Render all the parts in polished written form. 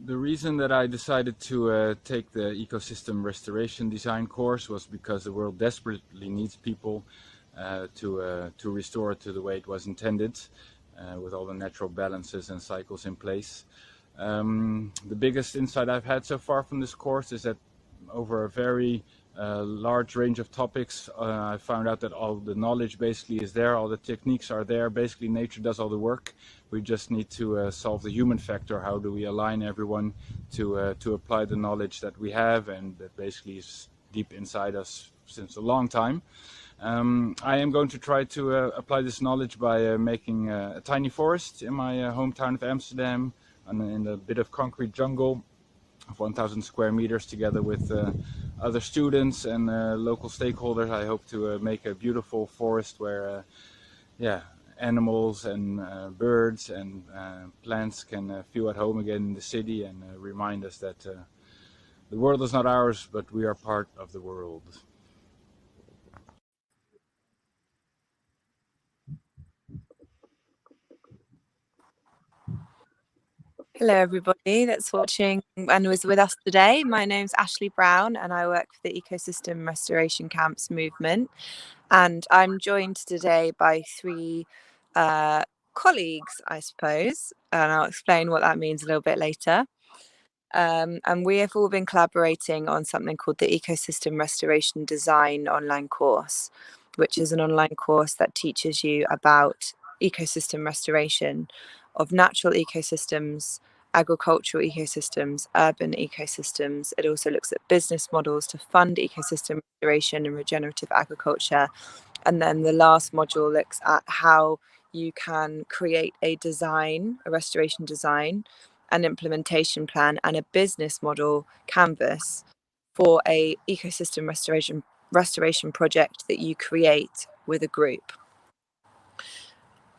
The reason that I decided to take the ecosystem restoration design course was because the world desperately needs people to restore it to the way it was intended, with all the natural balances and cycles in place. The biggest insight I've had so far from this course is that over a very large range of topics, I found out that all the knowledge basically is there, all the techniques are there, basically nature does all the work. We just need to solve the human factor. How do we align everyone to apply the knowledge that we have and that basically is deep inside us since a long time. I am going to try to apply this knowledge by making a tiny forest in my hometown of Amsterdam, and in a bit of concrete jungle of 1,000 square meters, together with other students and local stakeholders. I hope to make a beautiful forest where animals and birds and plants can feel at home again in the city, and remind us that the world is not ours, but we are part of the world. Hello everybody that's watching and was with us today. My name's Ashley Brown and I work for the Ecosystem Restoration Camps movement, and I'm joined today by three colleagues, I suppose, and I'll explain what that means a little bit later. And we have all been collaborating on something called the Ecosystem Restoration Design online course, which is an online course that teaches you about ecosystem restoration of natural ecosystems, agricultural ecosystems, urban ecosystems. It also looks at business models to fund ecosystem restoration and regenerative agriculture. And then the last module looks at how you can create a design, a restoration design, an implementation plan, and a business model canvas for a ecosystem restoration project that you create with a group.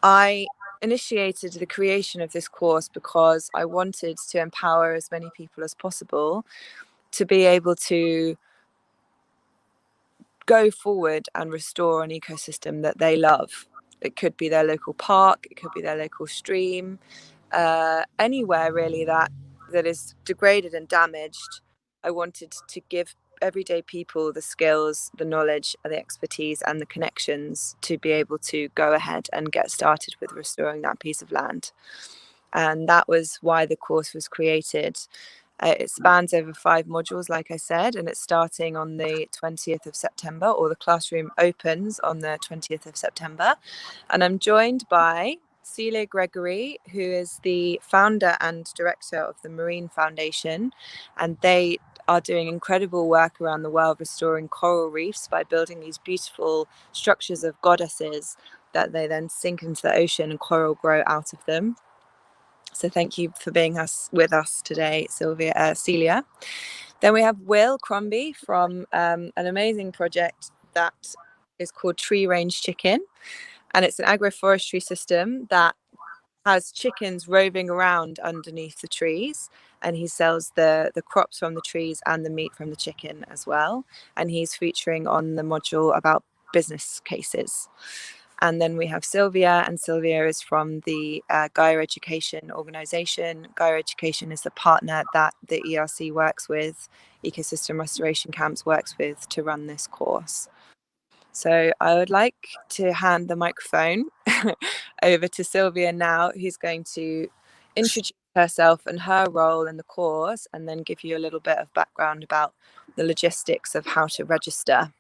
I initiated the creation of this course because I wanted to empower as many people as possible to be able to go forward and restore an ecosystem that they love. It could be their local park, it could be their local stream, anywhere really that is degraded and damaged. I wanted to give everyday people the skills, the knowledge, the expertise and the connections to be able to go ahead and get started with restoring that piece of land. And that was why the course was created. It spans over 5 modules, like I said, and it's starting on the 20th of September, or the classroom opens on the 20th of September. And I'm joined by Celia Gregory, who is the founder and director of the Marine Foundation, and they are doing incredible work around the world restoring coral reefs by building these beautiful structures of goddesses that they then sink into the ocean and coral grow out of them. So thank you for being with us today, Celia. Then we have Will Crombie from an amazing project that is called Tree Range Chicken, and it's an agroforestry system that has chickens roving around underneath the trees, and he sells the crops from the trees and the meat from the chicken as well. And he's featuring on the module about business cases. And then we have Sylvia, and Sylvia is from the Gaia Education organization. Gaia Education is the partner that the ERC works with, Ecosystem Restoration Camps works with, to run this course. So I would like to hand the microphone over to Sylvia now, who's going to introduce herself and her role in the course, and then give you a little bit of background about the logistics of how to register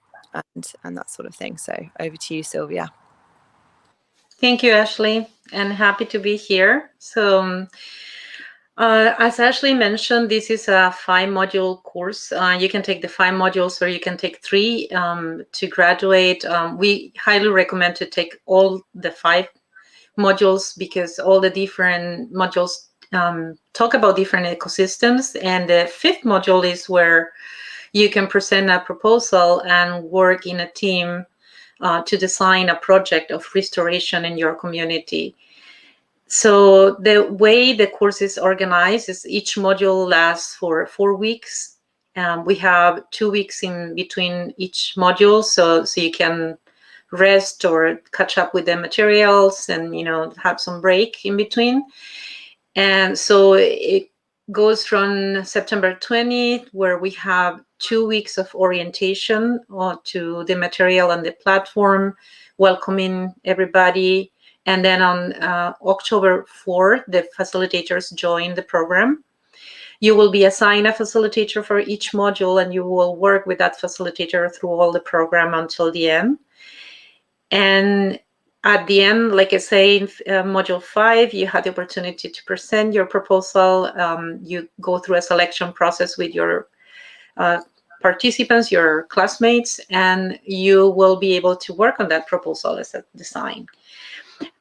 and that sort of thing. So over to you, Sylvia. Thank you, Ashley, and happy to be here. So as Ashley mentioned, this is a 5-module course. You can take the 5 modules or you can take 3 to graduate. We highly recommend to take all the 5 modules because all the different modules talk about different ecosystems. And the 5th module is where you can present a proposal and work in a team to design a project of restoration in your community. So the way the course is organized is each module lasts for 4 weeks. We have 2 weeks in between each module, so you can rest or catch up with the materials and have some break in between. And so goes from September 20th, where we have 2 weeks of orientation to the material and the platform, welcoming everybody. And then on October 4th, the facilitators join the program. You will be assigned a facilitator for each module, and you will work with that facilitator through all the program until the end. And at the end, like I say, in module 5, you had the opportunity to present your proposal. You go through a selection process with your participants, your classmates, and you will be able to work on that proposal as a design.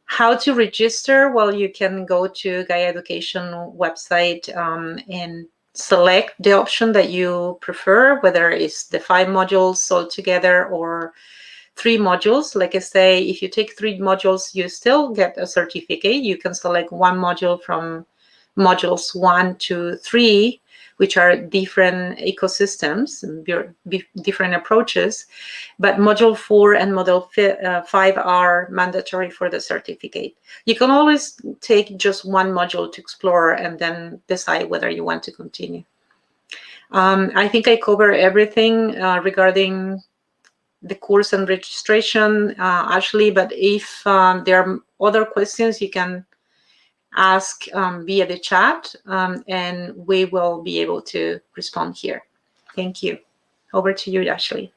How to register? Well, you can go to Gaia Education website and select the option that you prefer, whether it's the 5 modules all together or 3 modules. Like I say, if you take 3 modules, you still get a certificate. You can select one module from modules 1 to 3, which are different ecosystems, different approaches. But module 4 and module 5 are mandatory for the certificate. You can always take just one module to explore and then decide whether you want to continue. I think I cover everything regarding the course and registration, Ashley, but if there are other questions, you can ask via the chat, and we will be able to respond here. Thank you. Over to you, Ashley.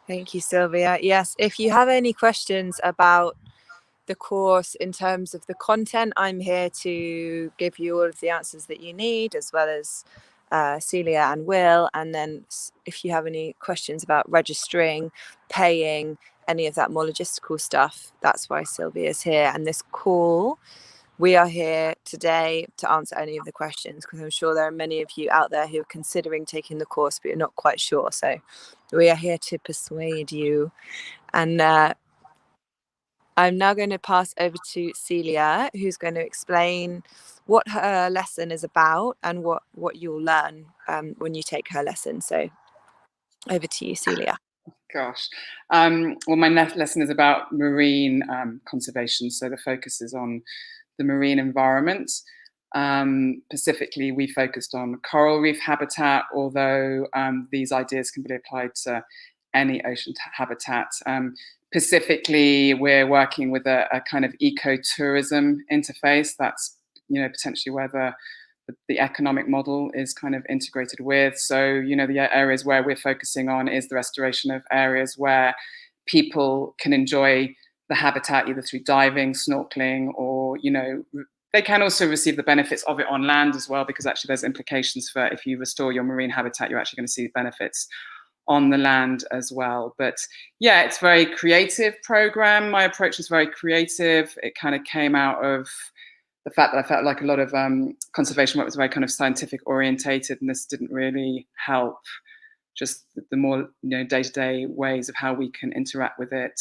Thank you, Sylvia. Yes, if you have any questions about the course in terms of the content, I'm here to give you all of the answers that you need, as well as Celia and Will. And then if you have any questions about registering, paying, any of that more logistical stuff, that's why Sylvia's here. And this call, we are here today to answer any of the questions, because I'm sure there are many of you out there who are considering taking the course, but you're not quite sure. So we are here to persuade you. And I'm now going to pass over to Celia, who's going to explain what her lesson is about and what you'll learn when you take her lesson. So over to you, Celia. Gosh. Well, my lesson is about marine conservation. So the focus is on the marine environment. Specifically, we focused on coral reef habitat, although these ideas can be applied to any ocean habitat. Specifically, we're working with a kind of ecotourism interface. That's, you know, potentially where the economic model is kind of integrated with. So, you know, the areas where we're focusing on is the restoration of areas where people can enjoy the habitat either through diving, snorkeling, or, you know, they can also receive the benefits of it on land as well, because actually there's implications for if you restore your marine habitat, you're actually going to see benefits on the land as well. But yeah, it's a very creative program. My approach is very creative. It kind of came out of the fact that I felt like a lot of conservation work was very kind of scientific orientated, and this didn't really help just the more, you know, day-to-day ways of how we can interact with it.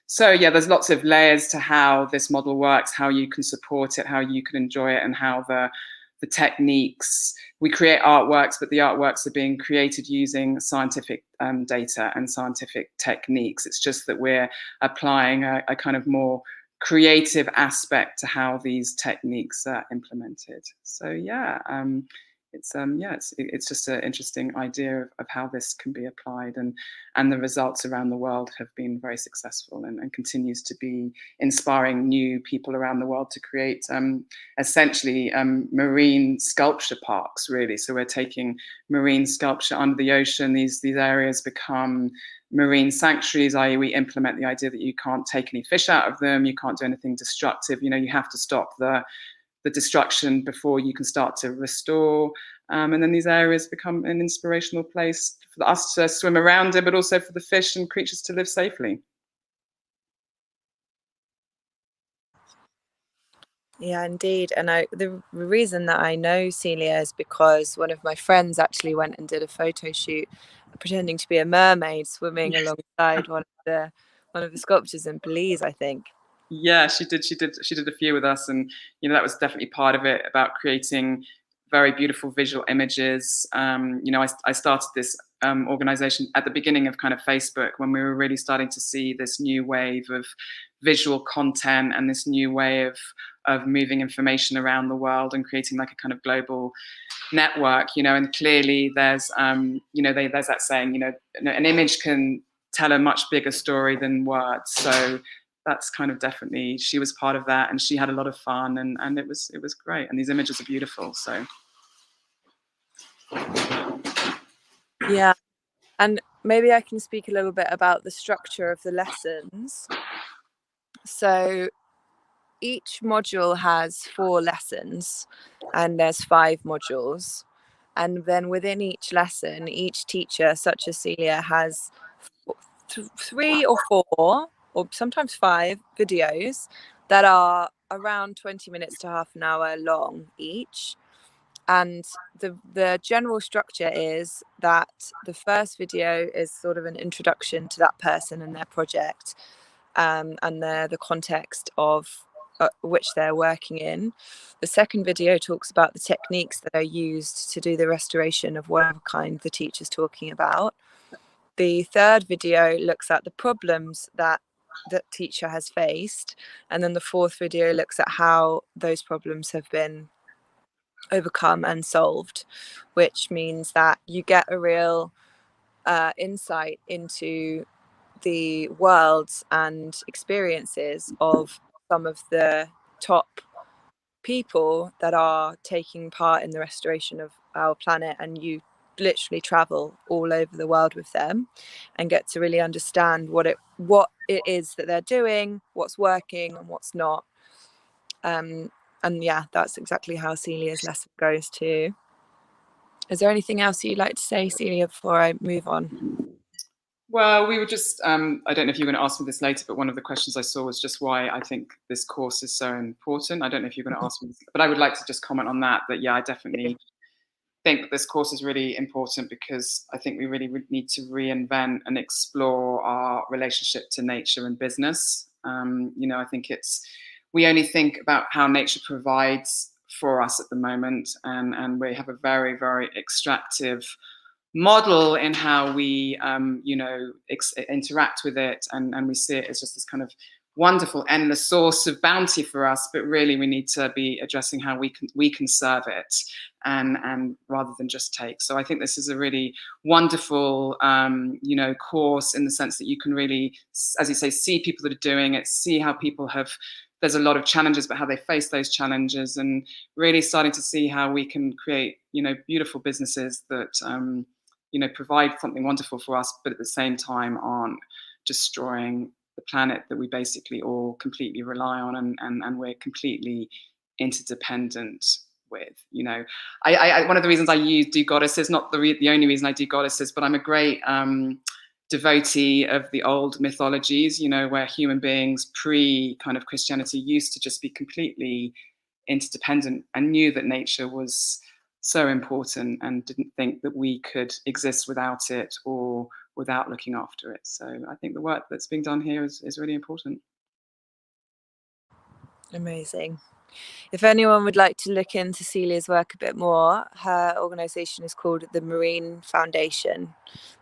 So yeah, there's lots of layers to how this model works, how you can support it, how you can enjoy it, and how the techniques, we create artworks, but the artworks are being created using scientific data and scientific techniques. It's just that we're applying a kind of more creative aspect to how these techniques are implemented. So yeah, it's just an interesting idea of how this can be applied, and the results around the world have been very successful, and continues to be inspiring new people around the world to create essentially marine sculpture parks, really. So we're taking marine sculpture under the ocean. These areas become marine sanctuaries, i.e. we implement the idea that you can't take any fish out of them, you can't do anything destructive, you know, you have to stop the destruction before you can start to restore. And then these areas become an inspirational place for us to swim around in, but also for the fish and creatures to live safely. Yeah, indeed. And the reason that I know Celia is because one of my friends actually went and did a photo shoot pretending to be a mermaid swimming alongside one of the sculptures in Belize, I think. Yeah, she did a few with us, and you know, that was definitely part of it, about creating very beautiful visual images. You know, I started this organization at the beginning of kind of Facebook, when we were really starting to see this new wave of visual content and this new way of moving information around the world and creating like a kind of global network, you know. And clearly there's you know, there's that saying, you know, an image can tell a much bigger story than words. So that's kind of definitely, she was part of that, and she had a lot of fun, and it was great, and these images are beautiful. So yeah, and maybe I can speak a little bit about the structure of the lessons. So each module has 4 lessons, and there's 5 modules. And then within each lesson, each teacher, such as Celia, has 3 or 4, or sometimes 5 videos that are around 20 minutes to half an hour long each. And the general structure is that the first video is sort of an introduction to that person and their project, and the context of which they're working in. The second video talks about the techniques that are used to do the restoration of whatever kind the teacher's talking about. The third video looks at the problems that the teacher has faced, and then the fourth video looks at how those problems have been overcome and solved, which means that you get a real insight into the worlds and experiences of some of the top people that are taking part in the restoration of our planet, and you literally travel all over the world with them and get to really understand what it is that they're doing, what's working and what's not. And yeah, that's exactly how Celia's lesson goes too. Is there anything else you'd like to say, Celia, before I move on? Well, we were just, I don't know if you're going to ask me this later, but one of the questions I saw was just why I think this course is so important. I don't know if you're going to ask me this, but I would like to just comment on that, yeah, I definitely think that this course is really important, because I think we really need to reinvent and explore our relationship to nature and business. You know, I think we only think about how nature provides for us at the moment, and we have a very, very extractive model in how we you know, interact with it, and we see it as just this kind of wonderful endless source of bounty for us, but really we need to be addressing how we can serve it, and rather than just take. So I think this is a really wonderful you know, course, in the sense that you can really, as you say, see people that are doing it, see how people have, there's a lot of challenges, but how they face those challenges, and really starting to see how we can create, you know, beautiful businesses that you know, provide something wonderful for us, but at the same time aren't destroying the planet that we basically all completely rely on, and we're completely interdependent with. You know, I one of the reasons I do goddesses, not the only reason I do goddesses, but I'm a great devotee of the old mythologies, you know, where human beings pre kind of Christianity used to just be completely interdependent and knew that nature was so important, and didn't think that we could exist without it or without looking after it. So I think the work that's being done here is really important. Amazing. If anyone would like to look into Celia's work a bit more, her organisation is called the Marine Foundation.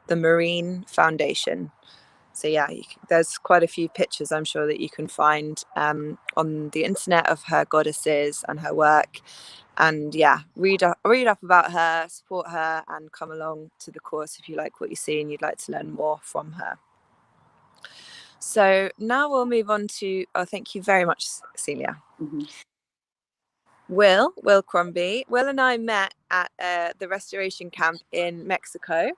The Marine Foundation. So yeah, there's quite a few pictures, I'm sure, that you can find on the internet of her goddesses and her work. And yeah, read up about her, support her, and come along to the course if you like what you see and you'd like to learn more from her. So now we'll move on to, thank you very much, Celia. Mm-hmm. Will Crombie. Will and I met at the restoration camp in Mexico,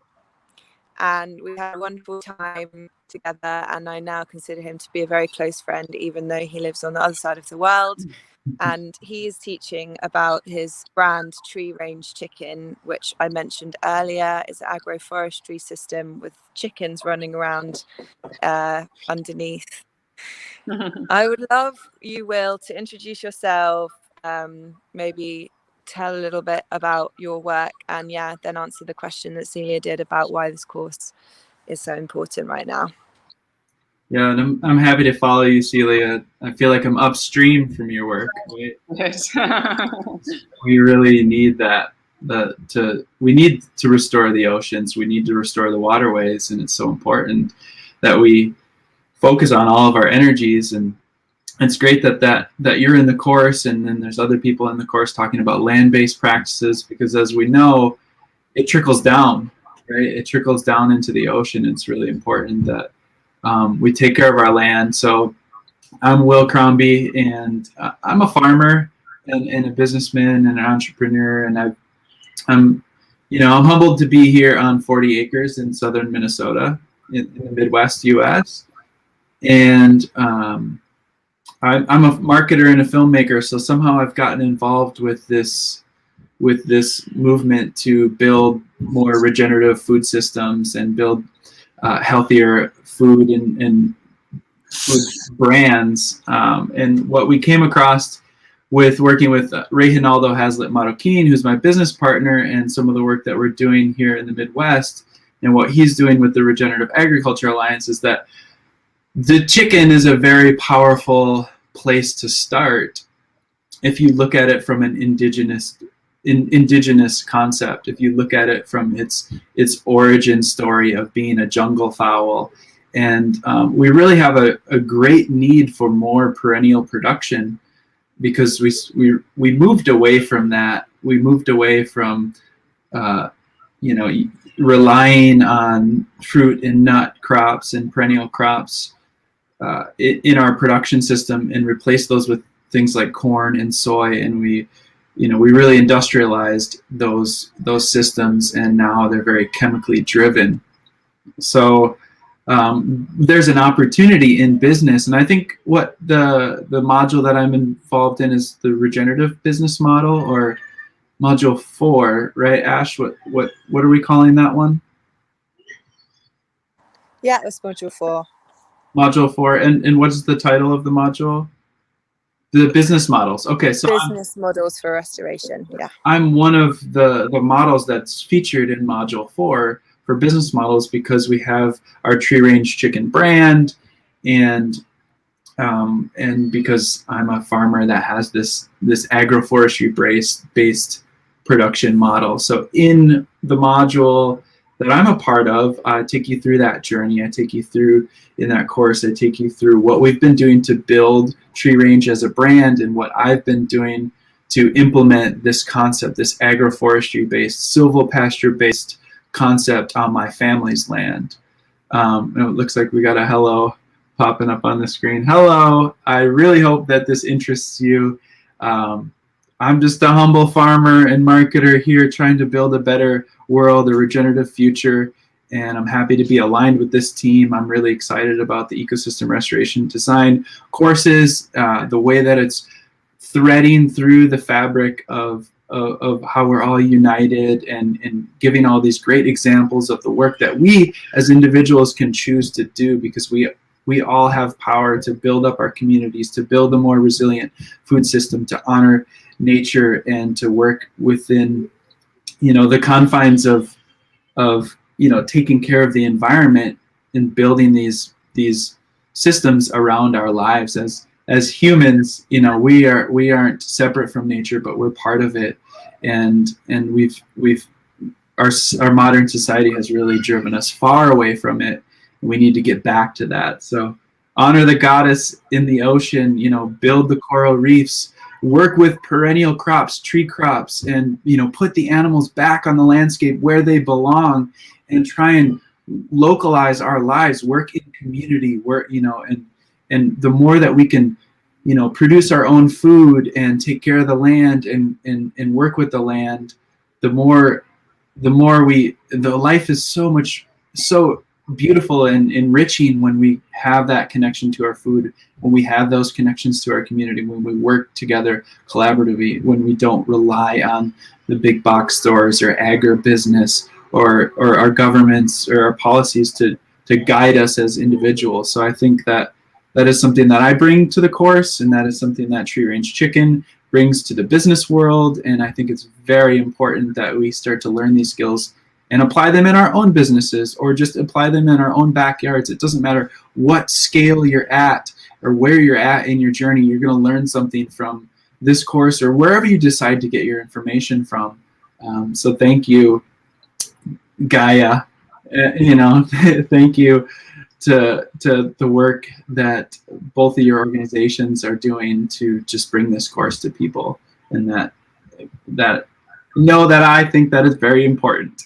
and we had a wonderful time together, and I now consider him to be a very close friend, even though he lives on the other side of the world. And he is teaching about his brand Tree Range Chicken, which I mentioned earlier is an agroforestry system with chickens running around underneath. I would love you, Will, to introduce yourself, maybe tell a little bit about your work, and yeah, then answer the question that Celia did about why this course is so important right now. Yeah, and I'm happy to follow you, Celia. I feel like I'm upstream from your work. Yes. We really need that. We need to restore the oceans. We need to restore the waterways, and it's so important that we focus on all of our energies and it's great that you're in the course, and then there's other people in the course talking about land-based practices, because as we know, it trickles down, right? It trickles down into the ocean. It's really important that we take care of our land. So I'm Will Crombie, and I'm a farmer and a businessman and an entrepreneur, and I'm humbled to be here on 40 acres in southern Minnesota in the Midwest U.S. And I'm a marketer and a filmmaker, so somehow I've gotten involved with this movement to build more regenerative food systems and build healthier food and food brands. And what we came across with working with Reginaldo Hazlitt Marroquin, who's my business partner, and some of the work that we're doing here in the Midwest, and what he's doing with the Regenerative Agriculture Alliance, is that the chicken is a very powerful place to start if you look at it from an indigenous concept, if you look at it from its origin story of being a jungle fowl. And we really have a great need for more perennial production, because we moved away from that. We moved away from relying on fruit and nut crops and perennial crops in our production system, and replaced those with things like corn and soy. And we really industrialized those systems, and now they're very chemically driven. So there's an opportunity in business, and I think what the module that I'm involved in is the regenerative business model, or module 4, right, Ash? What are we calling that one? Yeah, that's module 4. Module 4, and what's the title of the module? The business models. Okay, so business models for restoration. Yeah, I'm one of the models that's featured in module 4 for business models, because we have our Tree Range Chicken brand, and because I'm a farmer that has this agroforestry based production model. So in the module that I'm a part of, I take you through that journey. I take you through, in that course, I take you through what we've been doing to build Tree Range as a brand, and what I've been doing to implement this concept, this agroforestry based, silvopasture based concept on my family's land. And it looks like we got a hello popping up on the screen. Hello, I really hope that this interests you. I'm just a humble farmer and marketer here trying to build a better world, a regenerative future, and I'm happy to be aligned with this team. I'm really excited about the ecosystem restoration design courses, the way that it's threading through the fabric of how we're all united, and giving all these great examples of the work that we as individuals can choose to do, because we all have power to build up our communities, to build a more resilient food system, to honor nature, and to work within the confines of taking care of the environment and building these systems around our lives. As humans, we aren't separate from nature, but we're part of it, and our modern society has really driven us far away from it. We need to get back to that. So honor the goddess in the ocean, build the coral reefs, work with perennial crops, tree crops, and put the animals back on the landscape where they belong, and try and localize our lives, work in community, work, and the more that we can, produce our own food and take care of the land and work with the land, the more the life is so beautiful and enriching when we have that connection to our food, when we have those connections to our community, when we work together collaboratively, when we don't rely on the big box stores or agribusiness or our governments or our policies to guide us as individuals. So I think that is something that I bring to the course, and that is something that Tree Range Chicken brings to the business world. And I think it's very important that we start to learn these skills and apply them in our own businesses, or just apply them in our own backyards. It doesn't matter what scale you're at or where you're at in your journey, you're going to learn something from this course or wherever you decide to get your information from. So thank you, Gaia. Thank you, to the work that both of your organizations are doing to just bring this course to people, and that I think that is very important.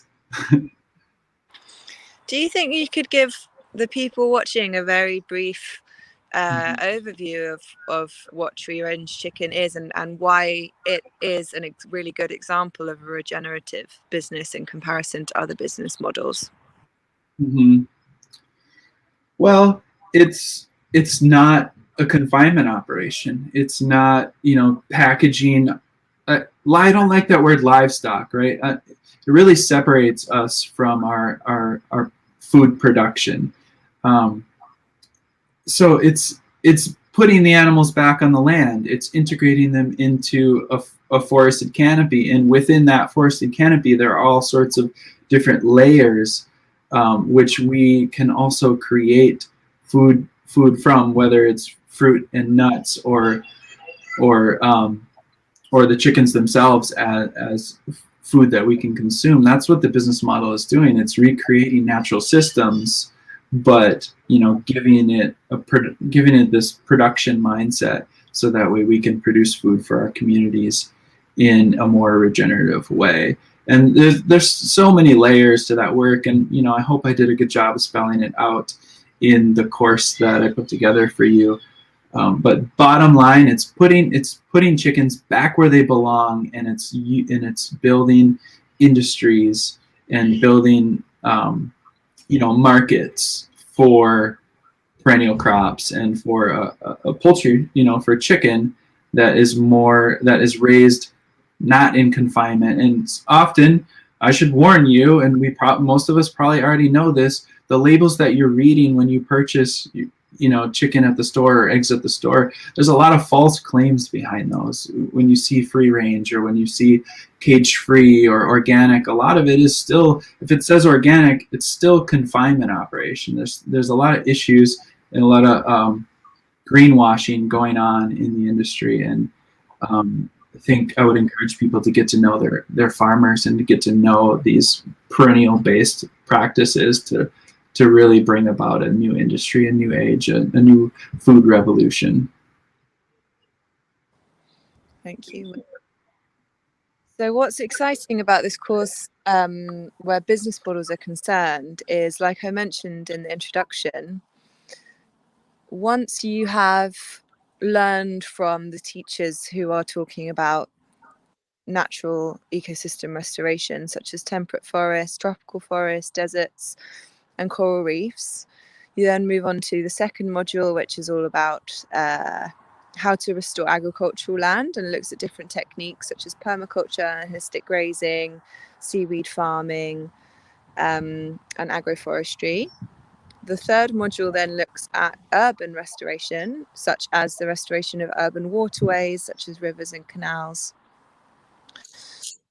Do you think you could give the people watching a very brief overview of what Tree Range Chicken is, and why it is a really good example of a regenerative business in comparison to other business models? Mm-hmm. Well, it's not a confinement operation. It's not, packaging. I don't like that word livestock, right? It really separates us from our food production. So it's putting the animals back on the land. It's integrating them into a forested canopy, and within that forested canopy, there are all sorts of different layers, which we can also create food from, whether it's fruit and nuts or the chickens themselves as food that we can consume. That's what the business model is doing. It's recreating natural systems, but giving it this production mindset, so that way we can produce food for our communities in a more regenerative way. And there's so many layers to that work, and I hope I did a good job of spelling it out in the course that I put together for you. But bottom line, it's putting chickens back where they belong, and it's building industries and building markets for perennial crops and for a poultry, for chicken that is raised not in confinement. And often, I should warn you, and most of us probably already know this, the labels that you're reading when you purchase chicken at the store or eggs at the store, there's a lot of false claims behind those. When you see free range, or when you see cage free or organic, a lot of it is still, if it says organic, it's still confinement operation. There's a lot of issues and a lot of greenwashing going on in the industry. And I think I would encourage people to get to know their farmers and to get to know these perennial based practices to really bring about a new industry, a new age, a new food revolution. Thank you. So what's exciting about this course, where business models are concerned, is, like I mentioned in the introduction, once you have learned from the teachers who are talking about natural ecosystem restoration, such as temperate forests, tropical forests, deserts, and coral reefs, you then move on to the second module, which is all about how to restore agricultural land, and looks at different techniques such as permaculture, holistic grazing, seaweed farming, and agroforestry. The third module then looks at urban restoration, such as the restoration of urban waterways, such as rivers and canals,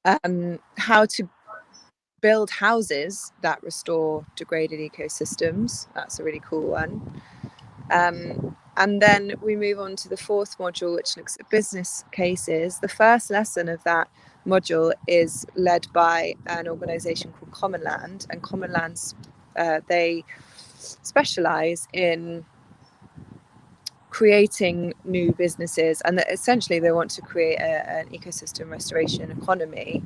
how to build houses that restore degraded ecosystems. That's a really cool one. And then we move on to the fourth module, which looks at business cases. The first lesson of that module is led by an organization called Common Land, and Common Lands, they specialize in creating new businesses, and essentially they want to create an ecosystem restoration economy,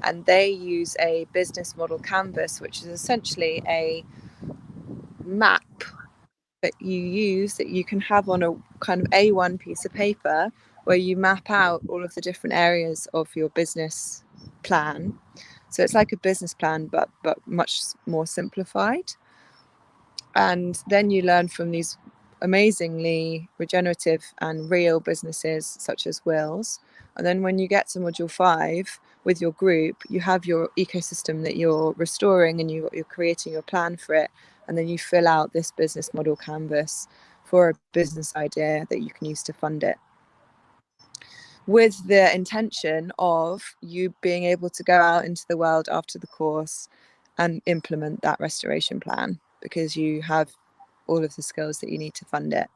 and they use a business model canvas, which is essentially a map that you can have on a kind of A1 piece of paper, where you map out all of the different areas of your business plan. So it's like a business plan, but much more simplified. And then you learn from these amazingly regenerative and real businesses such as Will's. And then when you get to module 5 with your group, you have your ecosystem that you're restoring, and you're creating your plan for it. And then you fill out this business model canvas for a business idea that you can use to fund it, with the intention of you being able to go out into the world after the course and implement that restoration plan, because you have all of the skills that you need to fund it.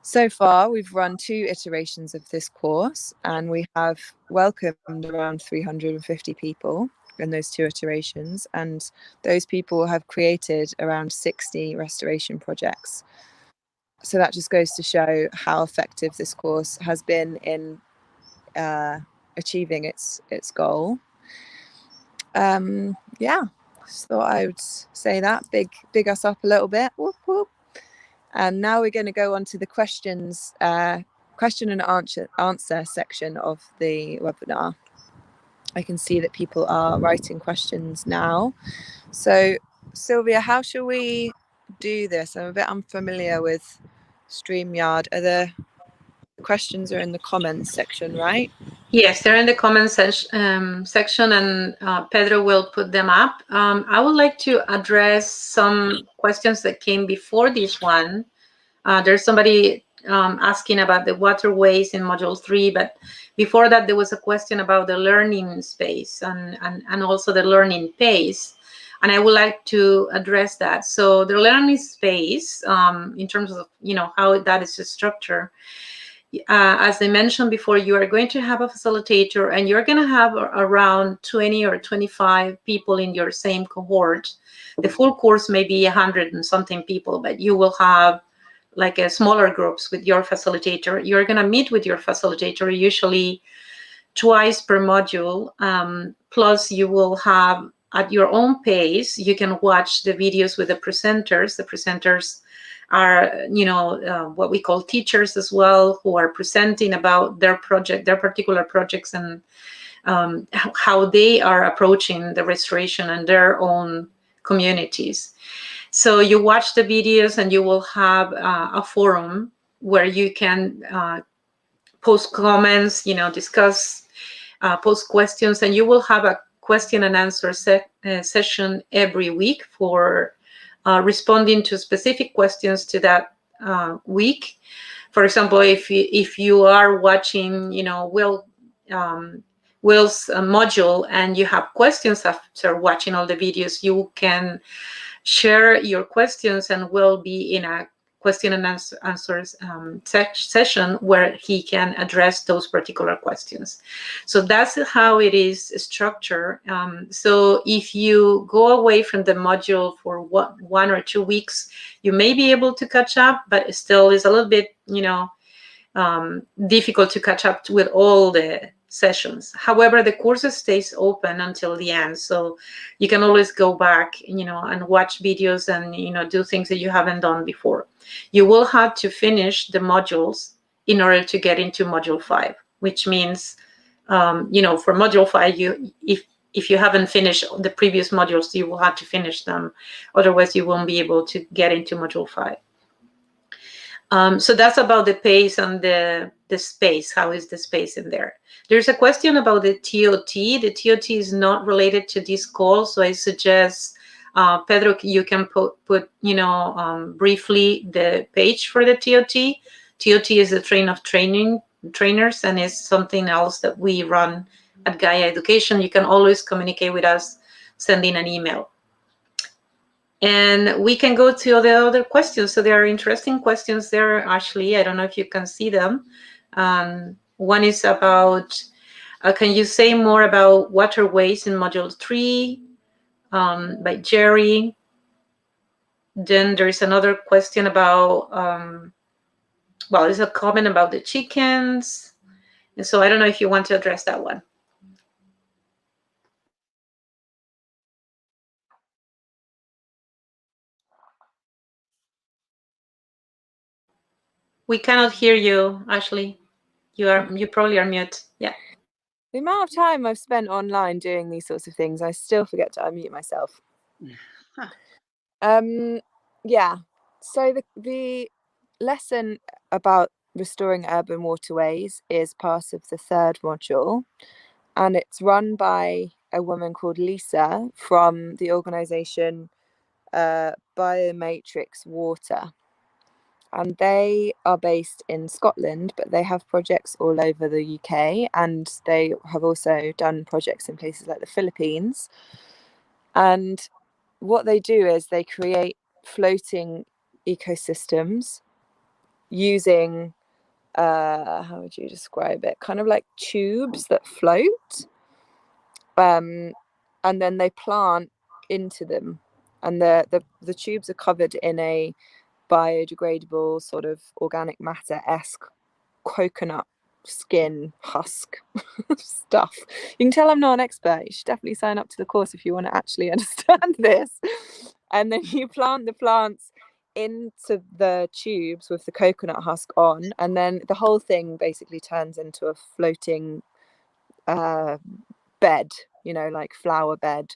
So far, we've run 2 iterations of this course, and we have welcomed around 350 people. in those 2 iterations, and those people have created around 60 restoration projects. So that just goes to show how effective this course has been in achieving its goal. Yeah, just thought I would say that, big us up a little bit. Whoop, whoop. And now we're going to go on to the questions, question and answer section of the webinar. I can see that people are writing questions now. So Sylvia, how shall we do this? I'm a bit unfamiliar with StreamYard. Are the questions are in the comments section, right? Yes, they're in the comments section, and Pedro will put them up. I would like to address some questions that came before this one. There's somebody asking about the waterways in module 3, but before that there was a question about the learning space and also the learning pace, and I would like to address that. So the learning space, in terms of how that is structured, as I mentioned before, you are going to have a facilitator, and you're going to have around 20 or 25 people in your same cohort. The full course may be 100 and something people, but you will have like a smaller groups with your facilitator. You're going to meet with your facilitator usually twice per module. Plus you will have, at your own pace, you can watch the videos with the presenters. The presenters are, what we call teachers as well, who are presenting about their project, their particular projects, and how they are approaching the restoration and their own communities. So you watch the videos, and you will have a forum where you can post comments, discuss, post questions, and you will have a question and answer session every week for responding to specific questions to that week. For example, if you are watching, Will's module, and you have questions after watching all the videos, you can share your questions, and will be in a question and answers session where he can address those particular questions. So that's how it is structured. So if you go away from the module for 1 or 2 weeks, you may be able to catch up, but it still is a little bit, difficult to catch up with all the sessions. However, the course stays open until the end, so you can always go back, and watch videos and, do things that you haven't done before. You will have to finish the modules in order to get into module 5, which means, for module 5, if you haven't finished the previous modules, you will have to finish them. Otherwise, you won't be able to get into module 5. So that's about the pace and the space. How is the space in there? There's a question about the TOT. The TOT is not related to this call, so I suggest, Pedro, you can put briefly the page for the TOT. TOT is the train of trainers, and is something else that we run at Gaia Education. You can always communicate with us sending an email. And we can go to the other questions. So there are interesting questions there, Ashley. I don't know if you can see them. One is about, can you say more about waterways in module 3, by Jerry. Then there is another question about, there's a comment about the chickens. And so I don't know if you want to address that one. We cannot hear you, Ashley. You probably are mute. Yeah. The amount of time I've spent online doing these sorts of things, I still forget to unmute myself. Yeah. So the lesson about restoring urban waterways is part of the 3rd module, and it's run by a woman called Lisa from the organisation Biomatrix Water. And they are based in Scotland, but they have projects all over the UK, and they have also done projects in places like the Philippines. And what they do is they create floating ecosystems using, how would you describe it? Kind of like tubes that float. and then they plant into them, and the tubes are covered in a biodegradable sort of organic matter-esque coconut skin husk stuff. You can tell I'm not an expert. You should definitely sign up to the course if you want to actually understand this. And then you plant the plants into the tubes with the coconut husk on, and then the whole thing basically turns into a floating bed, you know, like flower bed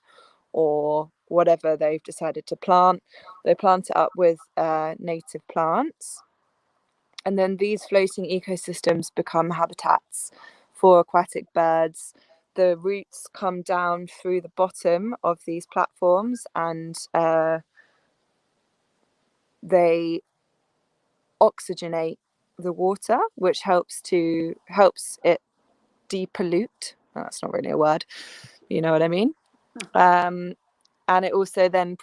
or whatever they've decided to plant. They plant it up with native plants, and then these floating ecosystems become habitats for aquatic birds. The roots come down through the bottom of these platforms, and they oxygenate the water, which helps it depollute. That's not really a word, you know what I mean. And it also then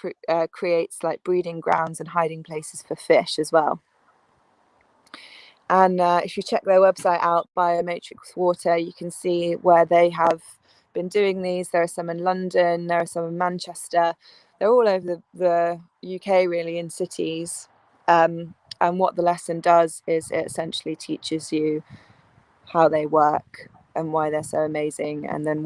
creates like breeding grounds and hiding places for fish as well. And if you check their website out, Biomatrix Water, you can see where they have been doing these. There are some in London, there are some in Manchester. They're all over the UK, really, in cities. And what the lesson does is it essentially teaches you how they work and why they're so amazing, and then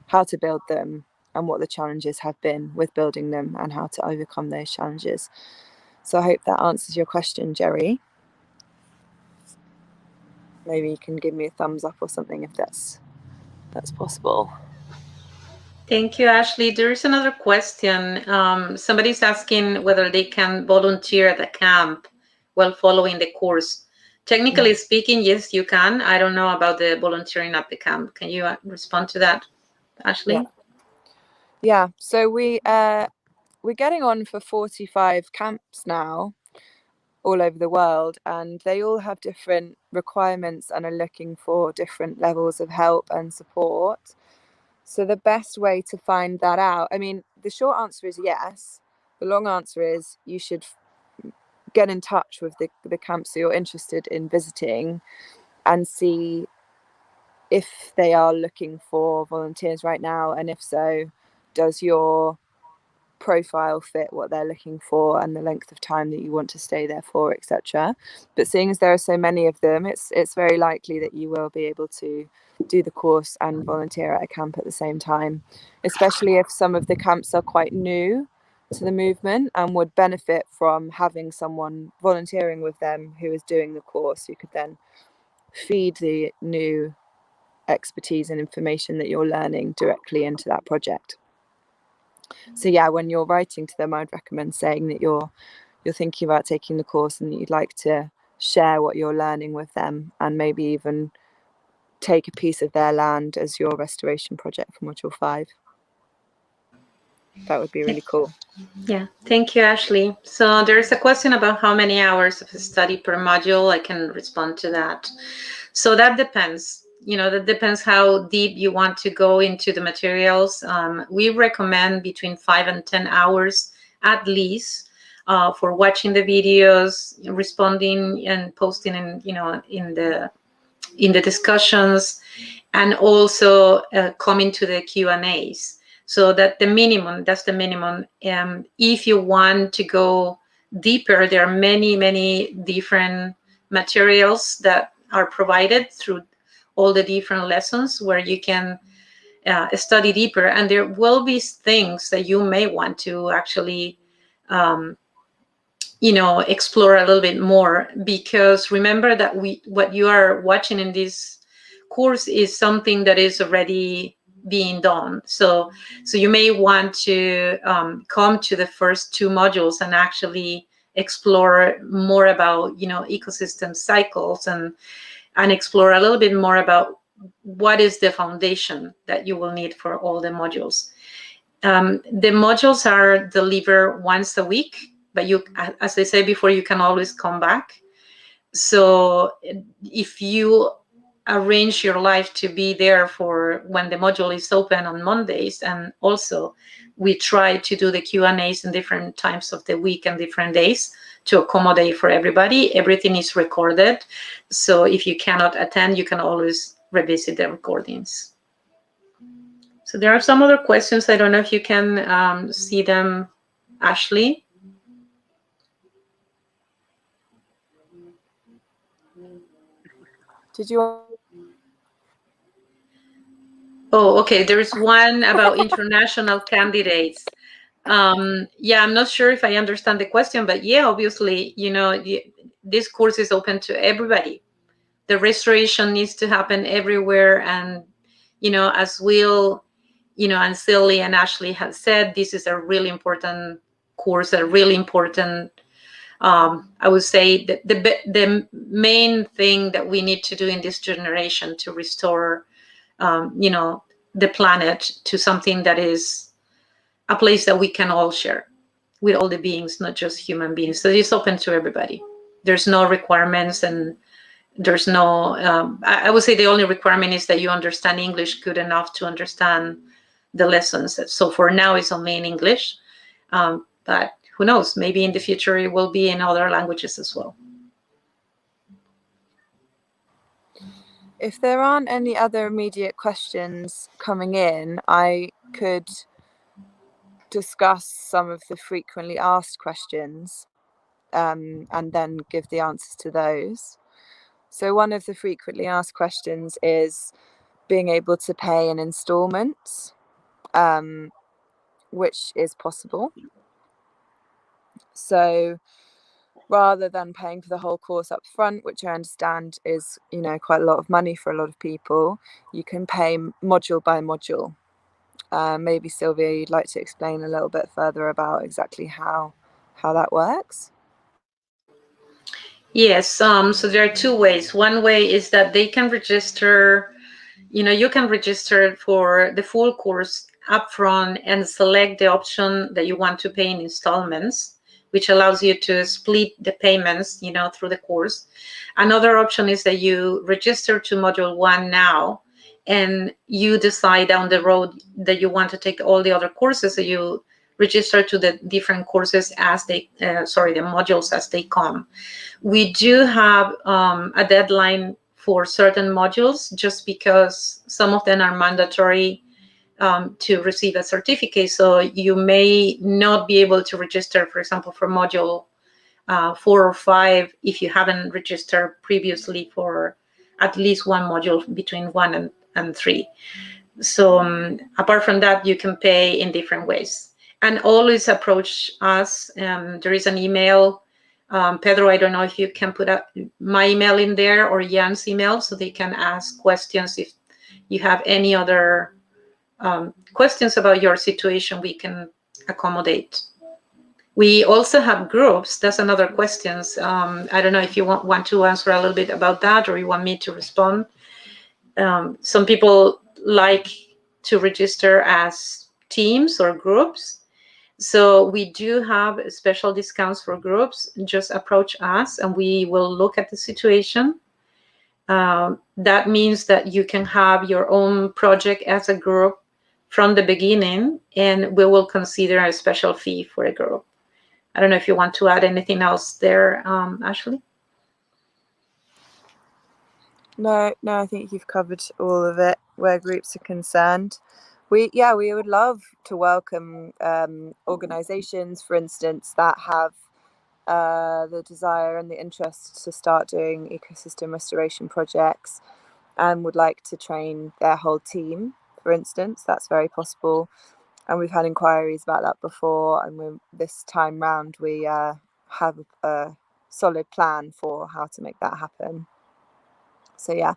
how to build them and what the challenges have been with building them and how to overcome those challenges. So I hope that answers your question, Jerry. Maybe you can give me a thumbs up or something if that's possible. Thank you, Ashley. There is another question. Somebody's asking whether they can volunteer at the camp while following the course. Technically speaking, yes, you can. I don't know about the volunteering at the camp. Can you respond to that, Ashley? Yeah. So we're getting on for 45 camps now all over the world, and they all have different requirements and are looking for different levels of help and support. So the best way to find that out, I mean, the short answer is yes. The long answer is you should get in touch with the camps that you're interested in visiting and see if they are looking for volunteers right now, and if so, does your profile fit what they're looking for and the length of time that you want to stay there for, etc. But seeing as there are so many of them, it's very likely that you will be able to do the course and volunteer at a camp at the same time, especially if some of the camps are quite new to the movement and would benefit from having someone volunteering with them who is doing the course, who could then feed the new expertise and information that you're learning directly into that project. So yeah, when you're writing to them, I'd recommend saying that you're thinking about taking the course and that you'd like to share what you're learning with them, and maybe even take a piece of their land as your restoration project for Module 5. That would be really cool. Yeah, thank you, Ashley. So there's a question about how many hours of study per module. I can respond to that. So that depends. That depends how deep you want to go into the materials. We recommend between 5 and 10 hours at least for watching the videos, responding and posting in the discussions, and also coming to the Q&As. So that's the minimum. If you want to go deeper, there are many different materials that are provided through all the different lessons where you can study deeper, and there will be things that you may want to actually explore a little bit more, because remember that what you are watching in this course is something that is already being done. So you may want to come to the first 2 modules and actually explore more about ecosystem cycles and explore a little bit more about what is the foundation that you will need for all the modules. The modules are delivered once a week, but you, as I said before, you can always come back. So if you arrange your life to be there for when the module is open on Mondays, and also we try to do the Q&As in different times of the week and different days to accommodate for everybody. Everything is recorded, so if you cannot attend, you can always revisit the recordings. So there are some other questions. I don't know if you can see them, Ashley. Did you? Oh, okay. There is one about international candidates. Yeah, I'm not sure if I understand the question, but yeah, obviously, this course is open to everybody. The restoration needs to happen everywhere. And, as Will, and Silly and Ashley have said, this is a really important course, a really important, I would say, the main thing that we need to do in this generation to restore, the planet to something that is a place that we can all share with all the beings, not just human beings. So it's open to everybody. There's no requirements, and there's no, I would say the only requirement is that you understand English good enough to understand the lessons. So for now, it's only in English, but who knows, maybe in the future it will be in other languages as well. If there aren't any other immediate questions coming in, I could discuss some of the frequently asked questions and then give the answers to those. So one of the frequently asked questions is being able to pay in installments, which is possible. So rather than paying for the whole course up front, which I understand is, quite a lot of money for a lot of people, you can pay module by module. Maybe Sylvia, you'd like to explain a little bit further about exactly how that works? Yes, so there are two ways. One way is that they can register, you can register for the full course upfront and select the option that you want to pay in installments, which allows you to split the payments, through the course. Another option is that you register to module 1 now, and you decide down the road that you want to take all the other courses, so you register to the different courses as the modules as they come. We do have a deadline for certain modules, just because some of them are mandatory to receive a certificate. So you may not be able to register, for example, for module 4 or 5 if you haven't registered previously for at least one module between 1 and 3. So apart from that, you can pay in different ways. And always approach us. There is an email. Pedro, I don't know if you can put up my email in there or Jan's email, so they can ask questions. If you have any other questions about your situation, we can accommodate. We also have groups. That's another question. I don't know if you want to answer a little bit about that, or you want me to respond. Some people like to register as teams or groups. So we do have special discounts for groups. Just approach us and we will look at the situation. That means that you can have your own project as a group from the beginning, and we will consider a special fee for a group. I don't know if you want to add anything else there, Ashley? No, I think you've covered all of it where groups are concerned. We would love to welcome organizations, for instance, that have the desire and the interest to start doing ecosystem restoration projects and would like to train their whole team, for instance. That's very possible. And we've had inquiries about that before. And this time round, we have a solid plan for how to make that happen. So yeah,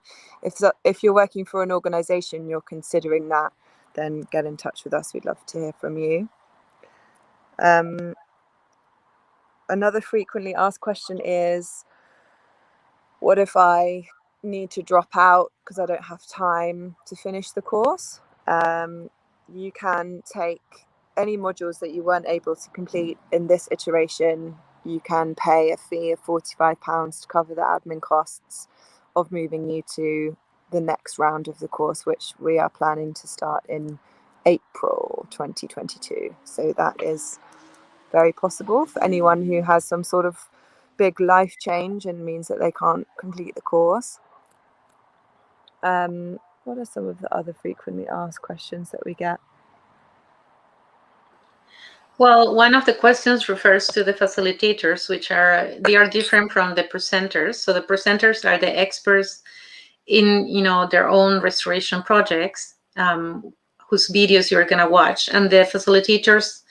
if you're working for an organization, you're considering that, then get in touch with us. We'd love to hear from you. Another frequently asked question is, what if I need to drop out because I don't have time to finish the course? You can take any modules that you weren't able to complete in this iteration. You can pay a fee of £45 to cover the admin costs of moving you to the next round of the course, which we are planning to start in April 2022. So that is very possible for anyone who has some sort of big life change and means that they can't complete the course. What are some of the other frequently asked questions that we get? Well, one of the questions refers to the facilitators, which they are different from the presenters. So the presenters are the experts in their own restoration projects, whose videos you're going to watch, and the facilitators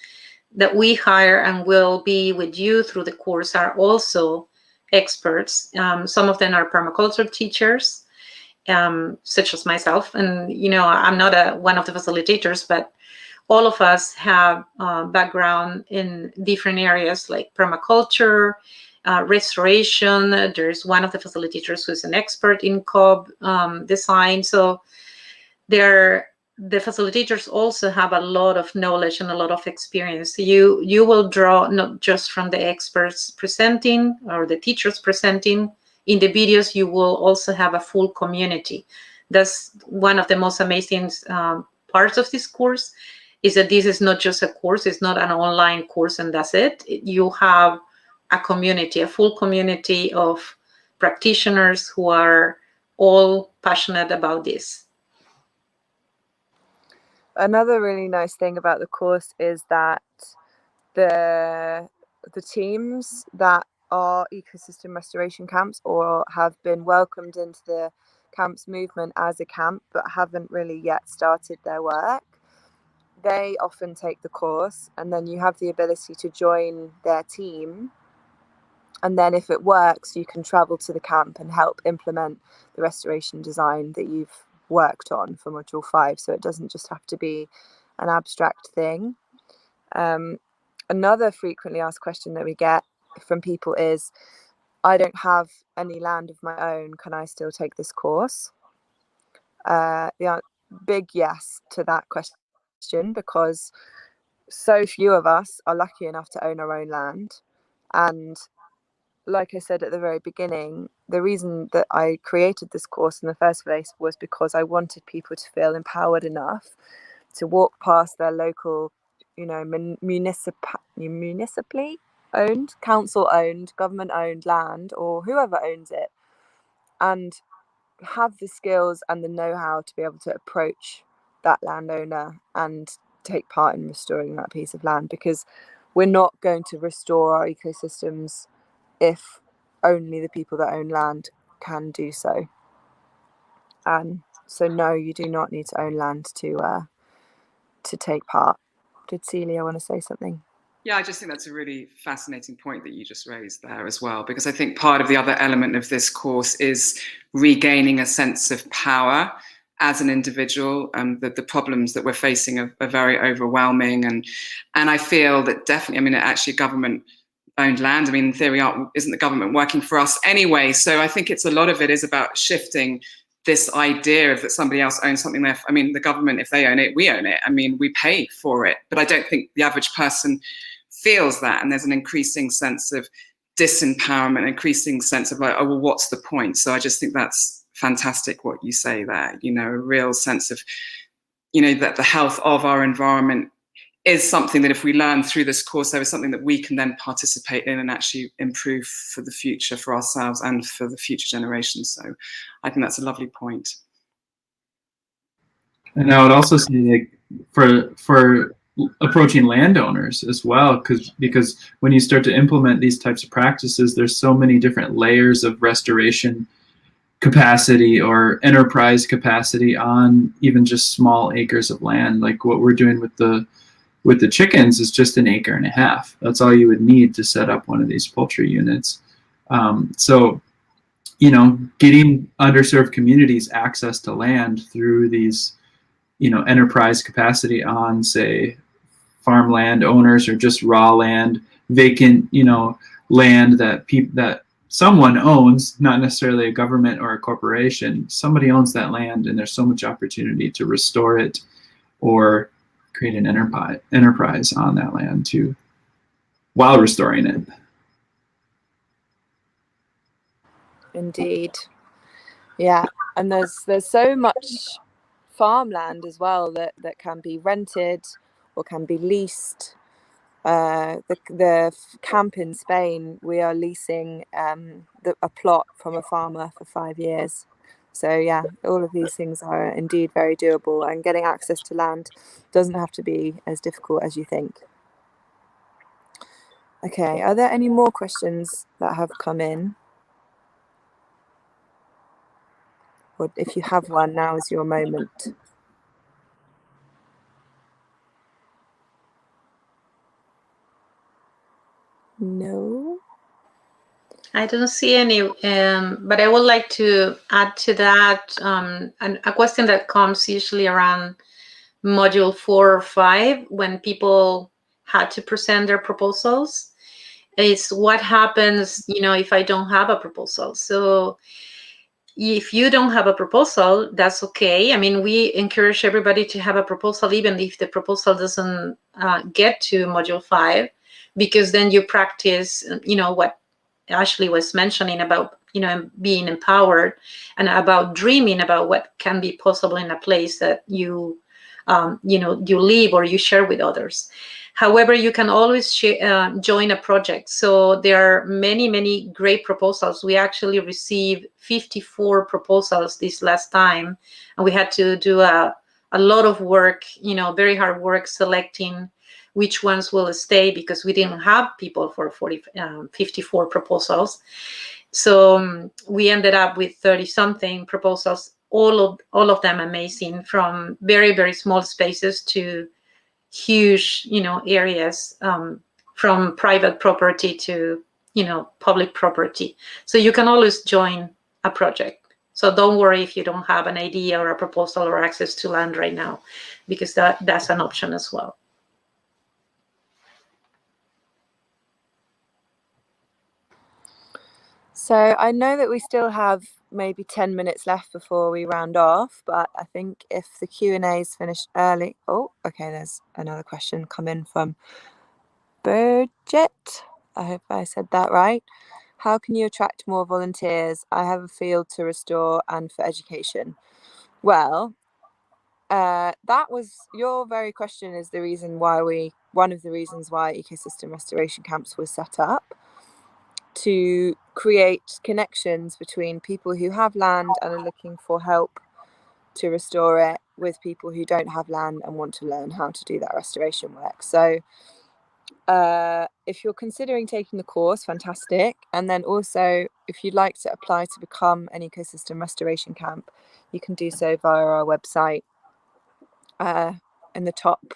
that we hire and will be with you through the course are also experts. Some of them are permaculture teachers, such as myself, and I'm not one of the facilitators, but all of us have background in different areas like permaculture, restoration. There's one of the facilitators who's an expert in cob design. So the facilitators also have a lot of knowledge and a lot of experience. You will draw not just from the experts presenting or the teachers presenting in the videos. You will also have a full community. That's one of the most amazing parts of this course, is that this is not just a course. It's not an online course and that's it. You have a community, a full community of practitioners who are all passionate about this. Another really nice thing about the course is that the teams that are ecosystem restoration camps or have been welcomed into the camps movement as a camp but haven't really yet started their work, they often take the course, and then you have the ability to join their team, and then if it works you can travel to the camp and help implement the restoration design that you've worked on for module 5, so it doesn't just have to be an abstract thing. Another frequently asked question that we get from people is, I don't have any land of my own, can I still take this course? The big yes to that question, because so few of us are lucky enough to own our own land. And like I said at the very beginning, the reason that I created this course in the first place was because I wanted people to feel empowered enough to walk past their local, municipally owned, council owned, government owned land, or whoever owns it, and have the skills and the know-how to be able to approach that landowner and take part in restoring that piece of land, because we're not going to restore our ecosystems if only the people that own land can do so. So no, you do not need to own land to take part. Did Celia want to say something? Yeah, I just think that's a really fascinating point that you just raised there as well, because I think part of the other element of this course is regaining a sense of power as an individual. The problems that we're facing are very overwhelming, and I feel that definitely, actually government-owned land, in theory, isn't the government working for us anyway? So I think a lot of it is about shifting this idea of that somebody else owns something there. The government, if they own it, we own it. We pay for it. But I don't think the average person feels that. And there's an increasing sense of disempowerment, an increasing sense of like, oh, well, what's the point? So I just think that's fantastic what you say there. A real sense of, that the health of our environment is something that if we learn through this course, there is something that we can then participate in and actually improve for the future, for ourselves and for the future generations. So I think that's a lovely point. And I would also say, for approaching landowners as well, because when you start to implement these types of practices, there's so many different layers of restoration capacity or enterprise capacity on even just small acres of land. Like what we're doing with the chickens is just 1.5 acres. That's all you would need to set up one of these poultry units. So, getting underserved communities access to land through these, enterprise capacity on, say, farmland owners or just raw land, vacant, land that someone owns, not necessarily a government or a corporation. Somebody owns that land, and there's so much opportunity to restore it or create an enterprise on that land too, while restoring it. Indeed. Yeah, and there's so much farmland as well that can be rented or can be leased. The camp in Spain, we are leasing a plot from a farmer for 5 years, So yeah, all of these things are indeed very doable, and getting access to land doesn't have to be as difficult as you think. Okay, are there any more questions that have come in? Or if you have one, now is your moment. No? I don't see any, but I would like to add to that a question that comes usually around module 4 or 5 when people had to present their proposals. Is what happens, if I don't have a proposal. So if you don't have a proposal, that's okay. I mean, we encourage everybody to have a proposal, even if the proposal doesn't get to module 5, because then you practice, what Ashley was mentioning about, being empowered and about dreaming about what can be possible in a place that you live or you share with others. However, you can always join a project. So there are many, many great proposals. We actually received 54 proposals this last time, and we had to do a lot of work, very hard work selecting which ones will stay, because we didn't have people for 54 proposals. So we ended up with 30-something proposals, all of them amazing, from very, very small spaces to huge, areas, from private property to, public property. So you can always join a project. So don't worry if you don't have an idea or a proposal or access to land right now, because that's an option as well. So I know that we still have maybe 10 minutes left before we round off, but I think if the Q&A is finished early... Oh, okay, there's another question come in from Burgett. I hope I said that right. How can you attract more volunteers? I have a field to restore and for education. Well, that was your very question is the reason why one of the reasons why ecosystem restoration camps was set up, to create connections between people who have land and are looking for help to restore it with people who don't have land and want to learn how to do that restoration work. So if you're considering taking the course, fantastic. And then also, if you'd like to apply to become an ecosystem restoration camp, you can do so via our website. In the top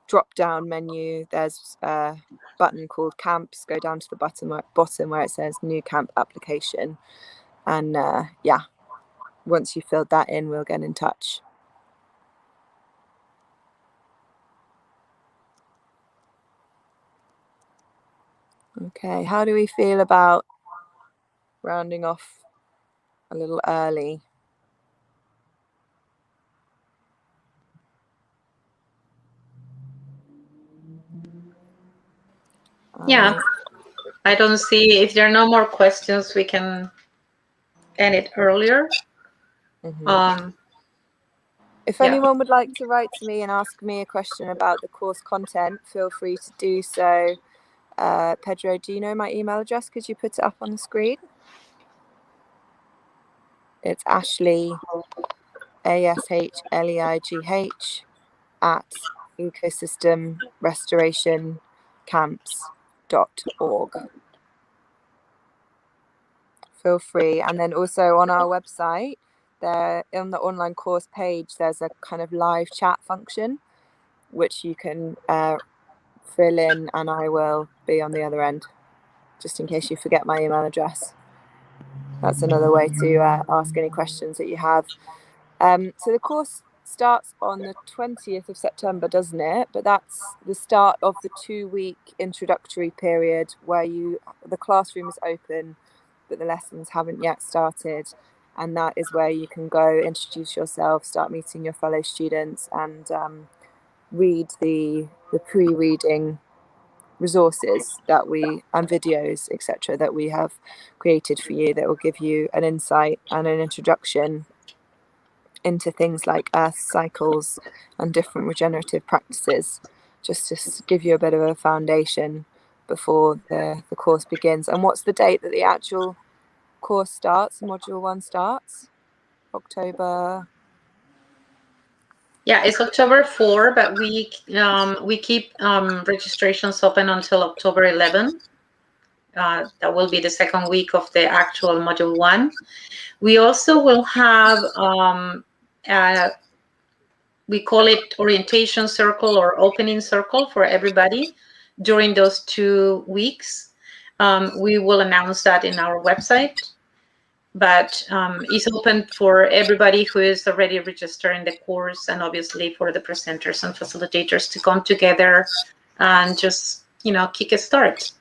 drop down menu, there's a button called camps. Go down to the bottom where it says new camp application, and yeah, once you filled that in, we'll get in touch. Okay, how do we feel about rounding off a little early? Yeah, I don't see, if there are no more questions, we can end it earlier. If anyone would like to write to me and ask me a question about the course content, feel free to do so. Pedro, do you know my email address? Could you put it up on the screen? It's Ashley, ASHLEIGH, at ecosystemrestorationcamps.org. Feel free. And then also on our website, there on the online course page, there's a kind of live chat function, which you can fill in, and I will be on the other end, just in case you forget my email address. That's another way to ask any questions that you have. So the course starts on the 20th of September, doesn't it? But that's the start of the 2-week introductory period where the classroom is open, but the lessons haven't yet started. And that is where you can go, introduce yourself, start meeting your fellow students, and read the pre-reading resources and videos, etc., that we have created for you, that will give you an insight and an introduction into things like earth cycles and different regenerative practices, just to give you a bit of a foundation before the course begins. And what's the date that the actual course starts, module 1 starts? October? Yeah, it's October 4, but we keep registrations open until October 11. That will be the second week of the actual Module 1. We also will have, we call it orientation circle or opening circle for everybody during those 2 weeks. We will announce that in our website, but it's open for everybody who is already registered in the course, and obviously for the presenters and facilitators to come together and just, kick a start.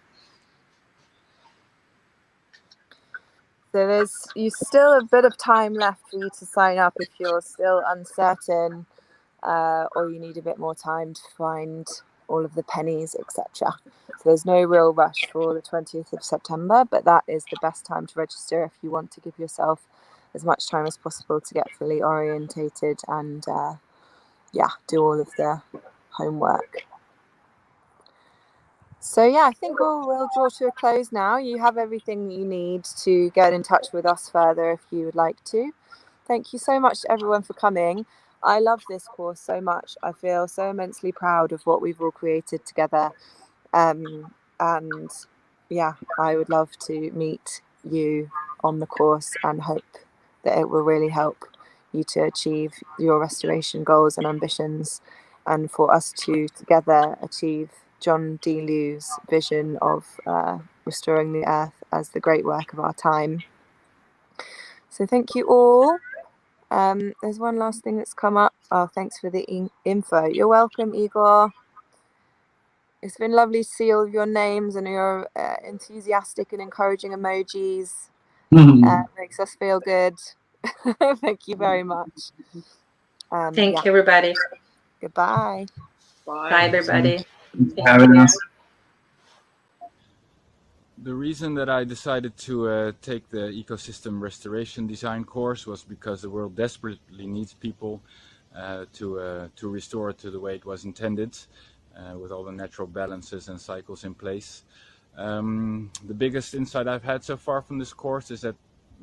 So there's still a bit of time left for you to sign up if you're still uncertain, or you need a bit more time to find all of the pennies, etc. So there's no real rush for the 20th of September, but that is the best time to register if you want to give yourself as much time as possible to get fully orientated and do all of the homework. So yeah, I think we'll draw to a close now. You have everything you need to get in touch with us further if you would like to. Thank you so much to everyone for coming. I love this course so much. I feel so immensely proud of what we've all created together. And yeah, I would love to meet you on the course and hope that it will really help you to achieve your restoration goals and ambitions, and for us to together achieve John D. Liu's vision of restoring the earth as the great work of our time. So thank you all. There's one last thing that's come up. Oh, thanks for the info. You're welcome, Igor. It's been lovely to see all of your names and your enthusiastic and encouraging emojis. Makes us feel good. Thank you very much. Thank you, everybody. Goodbye. Bye, everybody. Thanks for having us. The reason that I decided to take the ecosystem restoration design course was because the world desperately needs people to restore it to the way it was intended, with all the natural balances and cycles in place. The biggest insight I've had so far from this course is that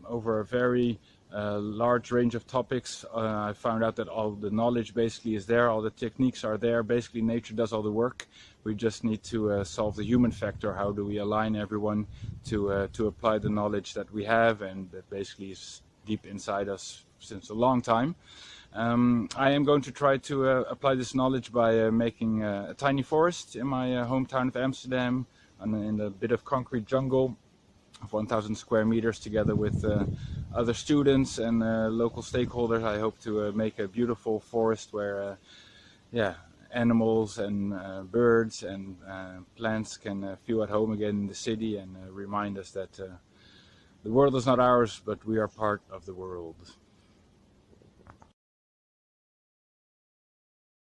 over a very large range of topics, I found out that all the knowledge basically is there, all the techniques are there, basically nature does all the work. We just need to solve the human factor. How do we align everyone to apply the knowledge that we have and that basically is deep inside us since a long time. I am going to try to apply this knowledge by making a tiny forest in my hometown of Amsterdam, in a bit of concrete jungle of 1,000 square meters, together with other students and local stakeholders. I hope to make a beautiful forest where animals and birds and plants can feel at home again in the city, and remind us that the world is not ours, but we are part of the world.